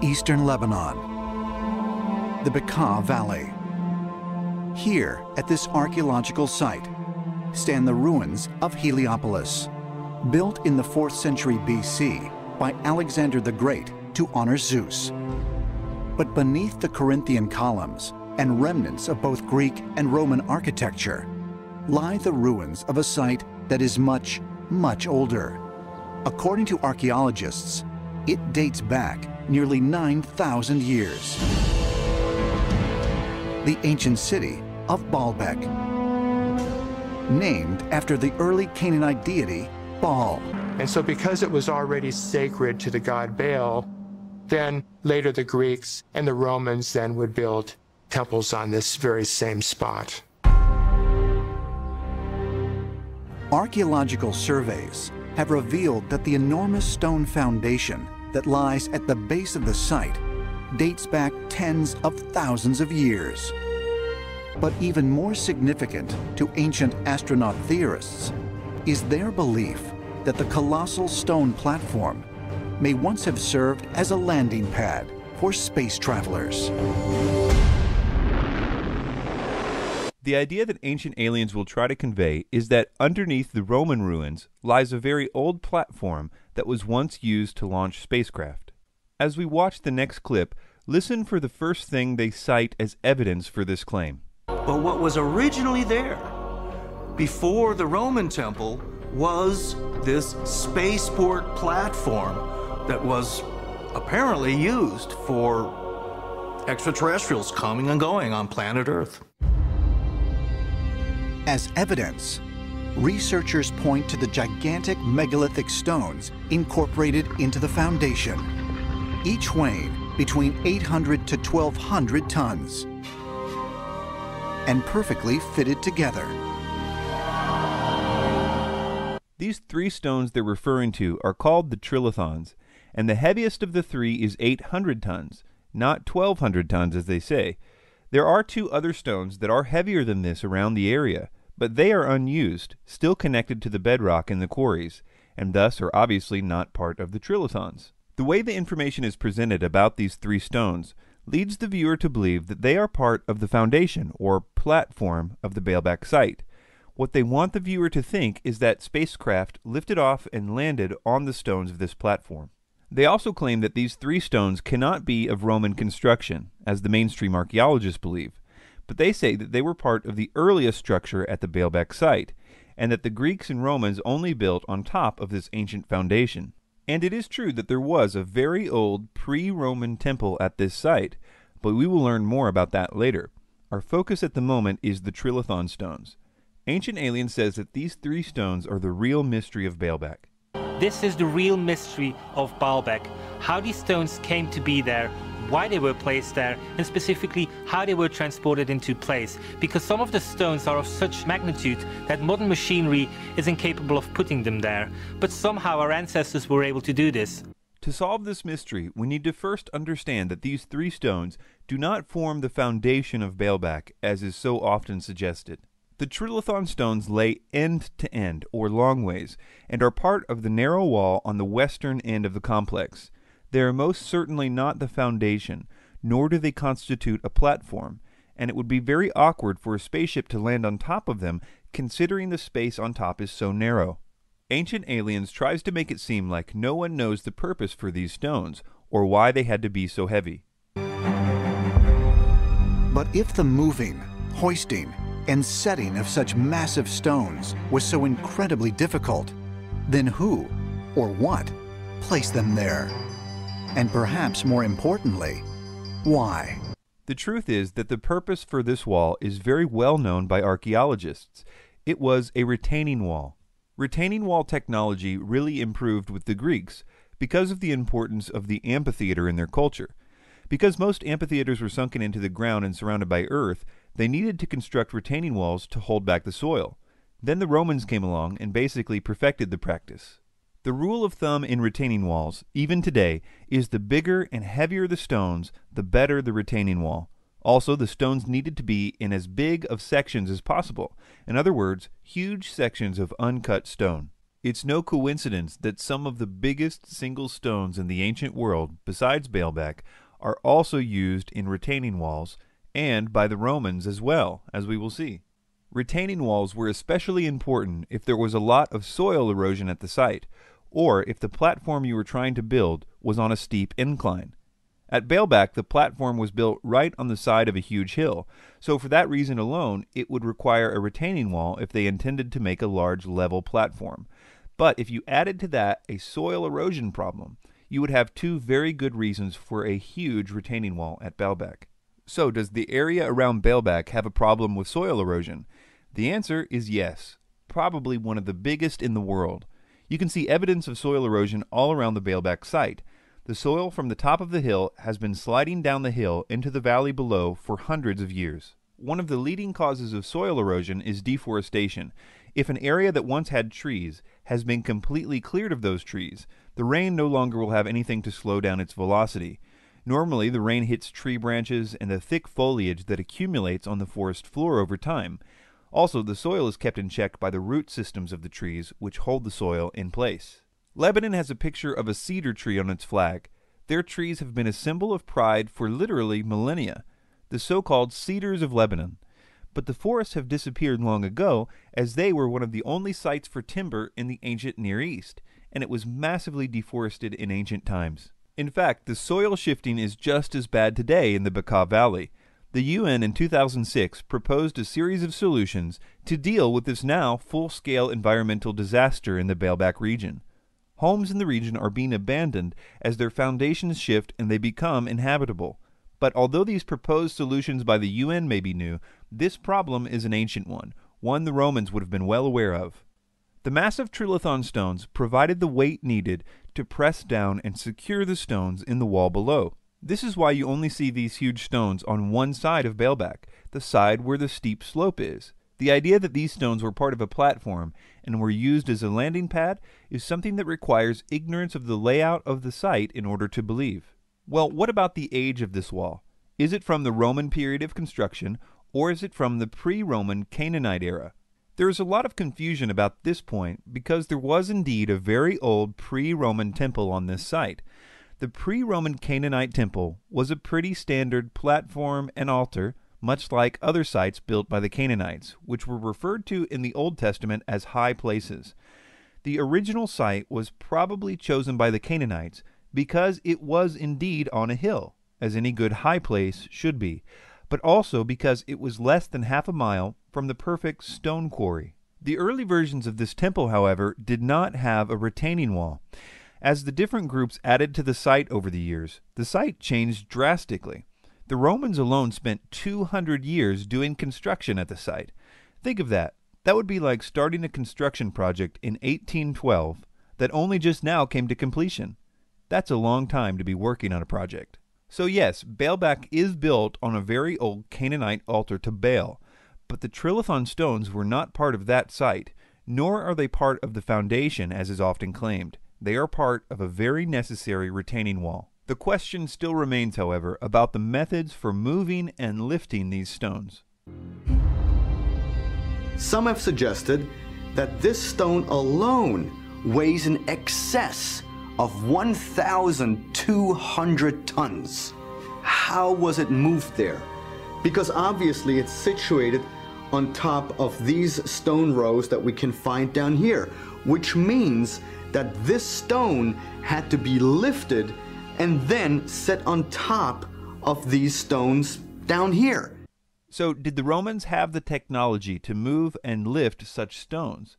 eastern Lebanon, the Bekaa Valley. Here, at this archaeological site, stand the ruins of Heliopolis, built in the 4th century BC by Alexander the Great to honor Zeus. But beneath the Corinthian columns and remnants of both Greek and Roman architecture lie the ruins of a site that is much, much older. According to archaeologists, it dates back nearly 9,000 years. The ancient city of Baalbek, named after the early Canaanite deity Baal. And so because it was already sacred to the god Baal, then later the Greeks and the Romans then would build temples on this very same spot. Archaeological surveys have revealed that the enormous stone foundation that lies at the base of the site dates back tens of thousands of years. But even more significant to ancient astronaut theorists is their belief that the colossal stone platform may once have served as a landing pad for space travelers. The idea that ancient aliens will try to convey is that underneath the Roman ruins lies a very old platform that was once used to launch spacecraft. As we watch the next clip, listen for the first thing they cite as evidence for this claim. But what was originally there before the Roman temple was this spaceport platform that was apparently used for extraterrestrials coming and going on planet Earth. As evidence, researchers point to the gigantic megalithic stones incorporated into the foundation, each weighing between 800 to 1,200 tons, and perfectly fitted together. These 3 stones they're referring to are called the Trilithons, and the heaviest of the 3 is 800 tons, not 1,200 tons as they say. There are 2 other stones that are heavier than this around the area, but they are unused, still connected to the bedrock in the quarries, and thus are obviously not part of the Trilithons. The way the information is presented about these 3 stones leads the viewer to believe that they are part of the foundation, or platform, of the Baalbek site. What they want the viewer to think is that spacecraft lifted off and landed on the stones of this platform. They also claim that these 3 stones cannot be of Roman construction, as the mainstream archaeologists believe, but they say that they were part of the earliest structure at the Baalbek site, and that the Greeks and Romans only built on top of this ancient foundation. And it is true that there was a very old pre-Roman temple at this site, but we will learn more about that later. Our focus at the moment is the Trilithon Stones. Ancient Aliens says that these 3 stones are the real mystery of Baalbek. This is the real mystery of Baalbek, how these stones came to be there, why they were placed there, and specifically how they were transported into place, because some of the stones are of such magnitude that modern machinery is incapable of putting them there, but somehow our ancestors were able to do this. To solve this mystery, we need to first understand that these 3 stones do not form the foundation of Baalbek, as is so often suggested. The Trilithon stones lay end to end, or long ways, and are part of the narrow wall on the western end of the complex. They are most certainly not the foundation, nor do they constitute a platform, and it would be very awkward for a spaceship to land on top of them, considering the space on top is so narrow. Ancient Aliens tries to make it seem like no one knows the purpose for these stones, or why they had to be so heavy. But if the moving, hoisting, and setting of such massive stones was so incredibly difficult, then who, or what, placed them there? And perhaps more importantly, why? The truth is that the purpose for this wall is very well known by archaeologists. It was a retaining wall. Retaining wall technology really improved with the Greeks because of the importance of the amphitheater in their culture. Because most amphitheaters were sunken into the ground and surrounded by earth, they needed to construct retaining walls to hold back the soil. Then the Romans came along and basically perfected the practice. The rule of thumb in retaining walls, even today, is the bigger and heavier the stones, the better the retaining wall. Also, the stones needed to be in as big of sections as possible. In other words, huge sections of uncut stone. It's no coincidence that some of the biggest single stones in the ancient world, besides Baalbek, are also used in retaining walls, and by the Romans as well, as we will see. Retaining walls were especially important if there was a lot of soil erosion at the site, or if the platform you were trying to build was on a steep incline. At Baalbek, the platform was built right on the side of a huge hill, so for that reason alone, it would require a retaining wall if they intended to make a large level platform. But if you added to that a soil erosion problem, you would have two very good reasons for a huge retaining wall at Baalbek. So, does the area around Baalbek have a problem with soil erosion? The answer is yes, probably one of the biggest in the world. You can see evidence of soil erosion all around the Baalbek site. The soil from the top of the hill has been sliding down the hill into the valley below for hundreds of years. One of the leading causes of soil erosion is deforestation. If an area that once had trees has been completely cleared of those trees, the rain no longer will have anything to slow down its velocity. Normally, the rain hits tree branches and the thick foliage that accumulates on the forest floor over time. Also, the soil is kept in check by the root systems of the trees, which hold the soil in place. Lebanon has a picture of a cedar tree on its flag. Their trees have been a symbol of pride for literally millennia, the so-called cedars of Lebanon. But the forests have disappeared long ago, as they were one of the only sites for timber in the ancient Near East, and it was massively deforested in ancient times. In fact, the soil shifting is just as bad today in the Bekaa Valley. The UN in 2006 proposed a series of solutions to deal with this now full-scale environmental disaster in the Baalbek region. Homes in the region are being abandoned as their foundations shift and they become inhabitable. But although these proposed solutions by the UN may be new, this problem is an ancient one the Romans would have been well aware of. The massive Trilithon stones provided the weight needed to press down and secure the stones in the wall below. This is why you only see these huge stones on one side of Baalbek, the side where the steep slope is. The idea that these stones were part of a platform and were used as a landing pad is something that requires ignorance of the layout of the site in order to believe. Well, what about the age of this wall? Is it from the Roman period of construction, or is it from the pre-Roman Canaanite era? There is a lot of confusion about this point because there was indeed a very old pre-Roman temple on this site. The pre-Roman Canaanite temple was a pretty standard platform and altar, much like other sites built by the Canaanites, which were referred to in the Old Testament as high places. The original site was probably chosen by the Canaanites because it was indeed on a hill, as any good high place should be, but also because it was less than half a mile from the perfect stone quarry. The early versions of this temple, however, did not have a retaining wall. As the different groups added to the site over the years, the site changed drastically. The Romans alone spent 200 years doing construction at the site. Think of that. That would be like starting a construction project in 1812 that only just now came to completion. That's a long time to be working on a project. So yes, Baalbek is built on a very old Canaanite altar to Baal, but the Trilithon stones were not part of that site, nor are they part of the foundation as is often claimed. They are part of a very necessary retaining wall. The question still remains, however, about the methods for moving and lifting these stones. Some have suggested that this stone alone weighs in excess of 1,200 tons. How was it moved there? Because obviously it's situated on top of these stone rows that we can find down here, which means that this stone had to be lifted and then set on top of these stones down here. So did the Romans have the technology to move and lift such stones?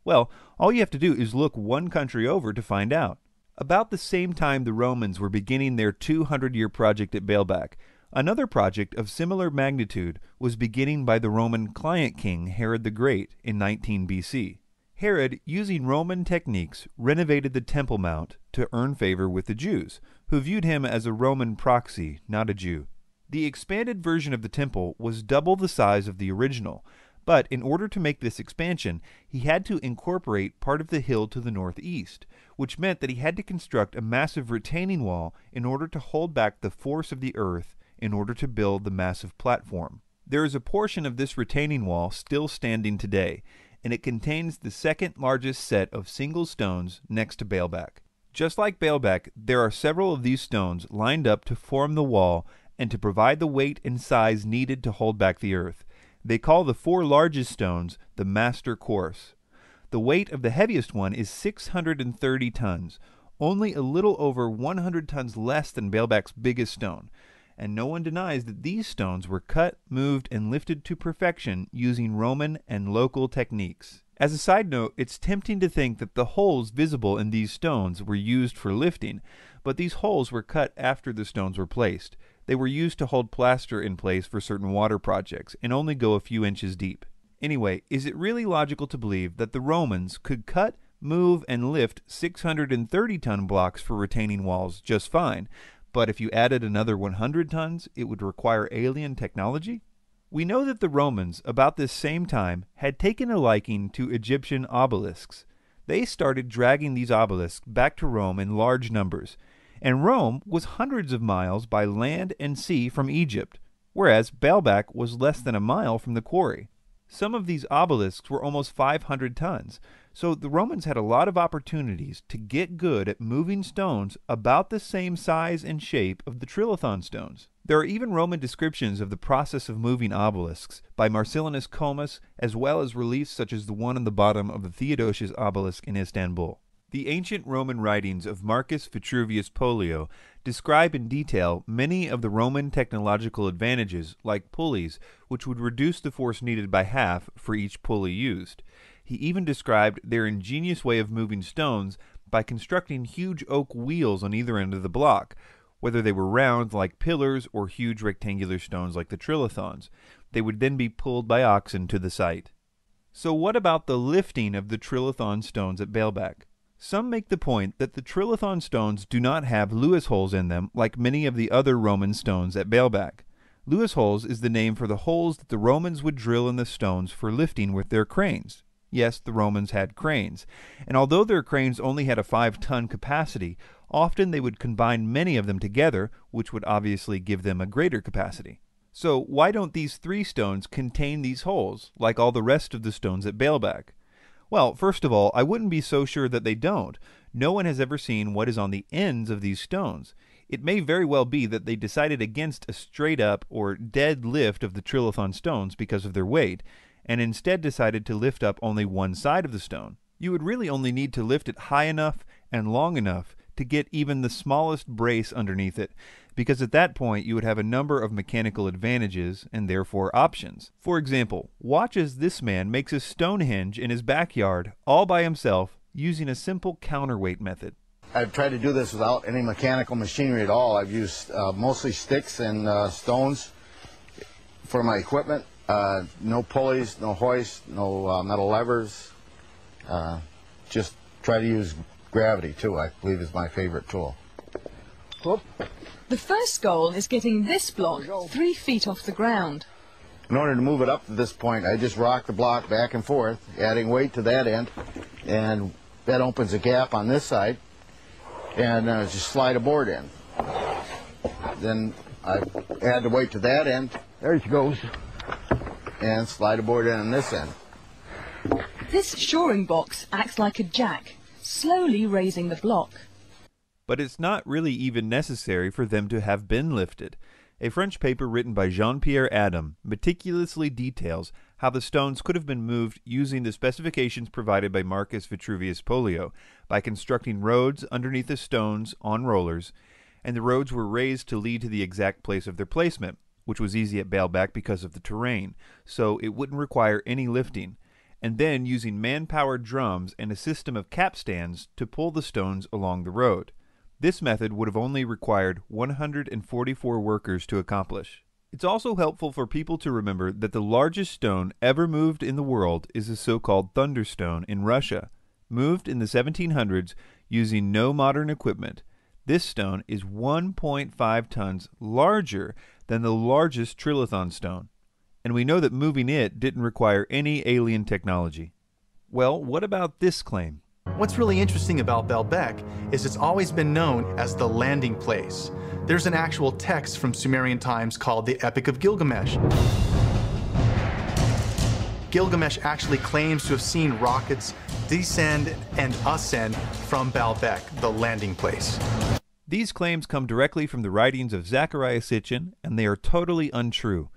Well, all you have to do is look one country over to find out. About the same time the Romans were beginning their 200-year project at Baalbek, another project of similar magnitude was beginning by the Roman client king Herod the Great in 19 BC. Herod, using Roman techniques, renovated the Temple Mount to earn favor with the Jews, who viewed him as a Roman proxy, not a Jew. The expanded version of the temple was double the size of the original, but in order to make this expansion, he had to incorporate part of the hill to the northeast, which meant that he had to construct a massive retaining wall in order to hold back the force of the earth in order to build the massive platform. There is a portion of this retaining wall still standing today, and it contains the second largest set of single stones next to Baalbek. Just like Baalbek, there are several of these stones lined up to form the wall and to provide the weight and size needed to hold back the earth. They call the 4 largest stones the master course. The weight of the heaviest one is 630 tons, only a little over 100 tons less than Baalbek's biggest stone, and no one denies that these stones were cut, moved, and lifted to perfection using Roman and local techniques. As a side note, it's tempting to think that the holes visible in these stones were used for lifting, but these holes were cut after the stones were placed. They were used to hold plaster in place for certain water projects and only go a few inches deep. Anyway, is it really logical to believe that the Romans could cut, move, and lift 630-ton blocks for retaining walls just fine, but if you added another 100 tons, it would require alien technology? We know that the Romans, about this same time, had taken a liking to Egyptian obelisks. They started dragging these obelisks back to Rome in large numbers, and Rome was hundreds of miles by land and sea from Egypt, whereas Baalbek was less than a mile from the quarry. Some of these obelisks were almost 500 tons, so the Romans had a lot of opportunities to get good at moving stones about the same size and shape of the Trilithon stones. There are even Roman descriptions of the process of moving obelisks by Marcellinus Comus, as well as reliefs such as the one on the bottom of the Theodosius obelisk in Istanbul. The ancient Roman writings of Marcus Vitruvius Pollio describe in detail many of the Roman technological advantages, like pulleys, which would reduce the force needed by half for each pulley used. He even described their ingenious way of moving stones by constructing huge oak wheels on either end of the block, whether they were round like pillars or huge rectangular stones like the Trilithons. They would then be pulled by oxen to the site. So what about the lifting of the Trilithon stones at Baalbek? Some make the point that the Trilithon stones do not have Lewis holes in them like many of the other Roman stones at Baalbek. Lewis holes is the name for the holes that the Romans would drill in the stones for lifting with their cranes. Yes, the Romans had cranes, and although their cranes only had a 5-ton capacity, often they would combine many of them together, which would obviously give them a greater capacity. So why don't these 3 stones contain these holes, like all the rest of the stones at Baalbek? Well, first of all, I wouldn't be so sure that they don't. No one has ever seen what is on the ends of these stones. It may very well be that they decided against a straight-up or dead lift of the Trilithon stones because of their weight, and instead decided to lift up only one side of the stone. You would really only need to lift it high enough and long enough to get even the smallest brace underneath it, because at that point you would have a number of mechanical advantages and therefore options. For example, watch as this man makes a Stonehenge in his backyard all by himself using a simple counterweight method. I've tried to do this without any mechanical machinery at all. I've used mostly sticks and stones for my equipment. No pulleys, no hoist, no metal levers. Just try to use gravity too, I believe, is my favorite tool. Whoop. The first goal is getting this block 3 feet off the ground. In order to move it up to this point, I just rock the block back and forth, adding weight to that end, and that opens a gap on this side, and just slide a board in. Then I add the weight to that end, there she goes, and slide a board in on this end. This shoring box acts like a jack, slowly raising the block. But it's not really even necessary for them to have been lifted. A French paper written by Jean-Pierre Adam meticulously details how the stones could have been moved using the specifications provided by Marcus Vitruvius Pollio by constructing roads underneath the stones on rollers, and the roads were raised to lead to the exact place of their placement, which was easy at Baalbek because of the terrain, so it wouldn't require any lifting, and then using man-powered drums and a system of capstans to pull the stones along the road. This method would have only required 144 workers to accomplish. It's also helpful for people to remember that the largest stone ever moved in the world is the so-called Thunderstone in Russia, moved in the 1700s using no modern equipment. This stone is 1.5 tons larger than the largest Trilithon stone, and we know that moving it didn't require any alien technology. Well, what about this claim? What's really interesting about Baalbek is it's always been known as the landing place. There's an actual text from Sumerian times called the Epic of Gilgamesh. Gilgamesh actually claims to have seen rockets descend and ascend from Baalbek, the landing place. These claims come directly from the writings of Zecharia Sitchin, and they are totally untrue.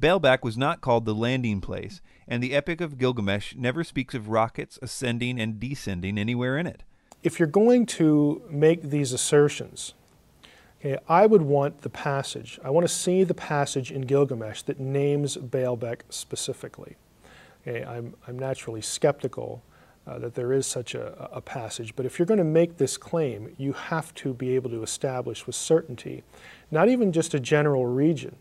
Baalbek was not called the landing place, and the Epic of Gilgamesh never speaks of rockets ascending and descending anywhere in it. If you're going to make these assertions, okay, I would want the passage. I want to see the passage in Gilgamesh that names Baalbek specifically. Okay, I'm naturally skeptical that there is such a passage, but if you're going to make this claim, you have to be able to establish with certainty, not even just a general region.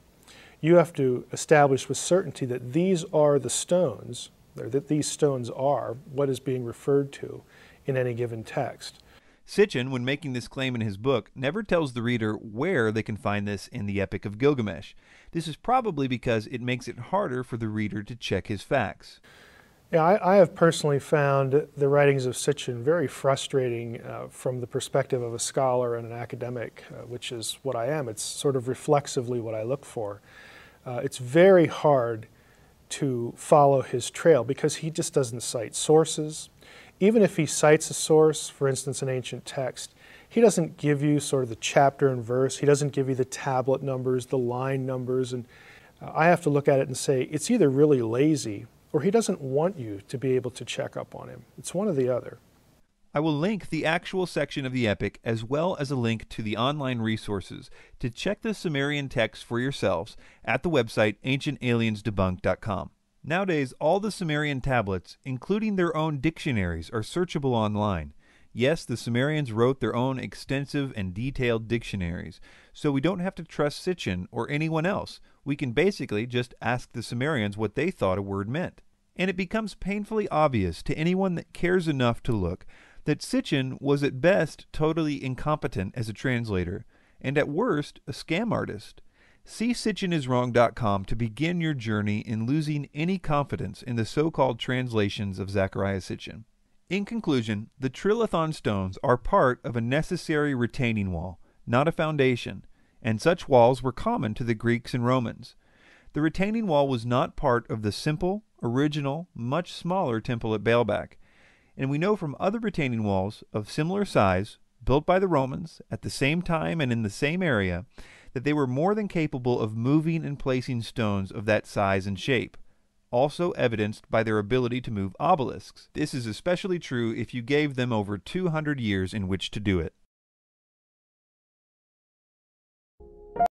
You have to establish with certainty that these are the stones, or that these stones are what is being referred to in any given text. Sitchin, when making this claim in his book, never tells the reader where they can find this in the Epic of Gilgamesh. This is probably because it makes it harder for the reader to check his facts. Yeah, I have personally found the writings of Sitchin very frustrating from the perspective of a scholar and an academic, which is what I am. It's sort of reflexively what I look for. It's very hard to follow his trail because he just doesn't cite sources. Even if he cites a source, for instance, an ancient text, he doesn't give you sort of the chapter and verse. He doesn't give you the tablet numbers, the line numbers, and I have to look at it and say it's either really lazy or he doesn't want you to be able to check up on him. It's one or the other. I will link the actual section of the Epic as well as a link to the online resources to check the Sumerian text for yourselves at the website ancientaliensdebunked.com. Nowadays, all the Sumerian tablets, including their own dictionaries, are searchable online. Yes, the Sumerians wrote their own extensive and detailed dictionaries, so we don't have to trust Sitchin or anyone else. We can basically just ask the Sumerians what they thought a word meant. And it becomes painfully obvious to anyone that cares enough to look that Sitchin was at best totally incompetent as a translator, and at worst a scam artist. See SitchinIsWrong.com to begin your journey in losing any confidence in the so-called translations of Zecharia Sitchin. In conclusion, the Trilithon Stones are part of a necessary retaining wall, not a foundation, and such walls were common to the Greeks and Romans. The retaining wall was not part of the simple, original, much smaller temple at Baalbek, and we know from other retaining walls of similar size, built by the Romans at the same time and in the same area, that they were more than capable of moving and placing stones of that size and shape, also evidenced by their ability to move obelisks. This is especially true if you gave them over 200 years in which to do it.